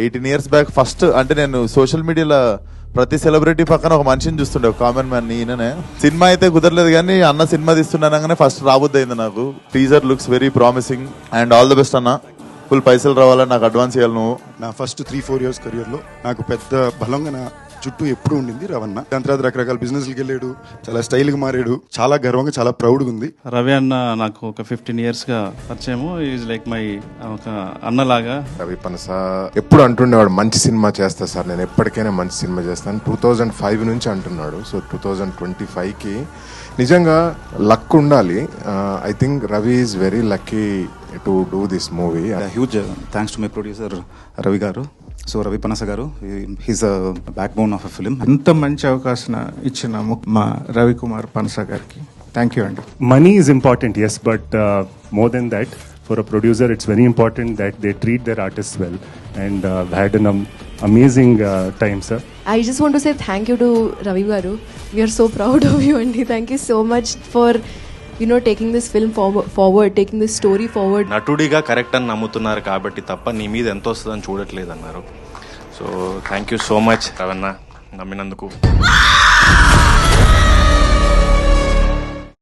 18 years back first అంటే నేను social మీడియాలో ప్రతి సెలబ్రిటీ పక్కన ఒక మనిషిని చూస్తుండే, ఒక కామన్ మ్యాన్. ఈయననే సినిమా అయితే కుదరలేదు కానీ అన్న సినిమా తీస్తున్నానగానే ఫస్ట్ రాబుద్ది అయింది నాకు. Teaser looks very promising and all the best అన్న. ఫుల్ పైసలు రావాలని నాకు అడ్వాన్స్ ఇవ్వాలి నువ్వు. నా ఫస్ట్ 3-4 years కెరియర్లో నాకు పెద్ద బలంగా నా చుట్టూ ఎప్పుడు ఉండింది రవణ. దాని తర్వాత రకరకాల బిజినెస్కి వెళ్ళాడు, చాలా స్టైల్గా మారాడు. చాలా గర్వంగా చాలా ప్రౌడ్గా ఉంది. రవి అన్న నాకు ఒక 15 yearsగా పరిచయము. ఈజ్ లైక్ మై ఒక అన్నలాగా. రవి పనస ఎప్పుడు అంటుండేవాడు మంచి సినిమా చేస్తా సార్, నేను ఎప్పటికైనా మంచి సినిమా చేస్తాను. 2005 నుంచి అంటున్నాడు. సో 2025కి నిజంగా లక్ ఉండాలి. I think Ravi is very lucky to do this movie. Huge thanks to my producer Ravi గారు. సో రవి పనస గారు, he's back bone of a film. ఎంత మంచి అవకాశం ఇచ్చిన మా రవికుమార్ పనస గారికి థ్యాంక్ యూ అండి. Money is important, yes, but more than that, for a producer, it's very important that they treat their artists well. And had an amazing time, sir. I just want to say thank you to Ravi Garu. We are so proud of you, and thank you so much for taking this film forward, taking this story forward. నటుడిగా correct అని నమ్ముతున్నారు కాబట్టి తప్ప నీ మీద ఎంత వస్తుందని చూడట్లేదు అన్నారు. So thank you so much Ravana, నమ్మినందుకు.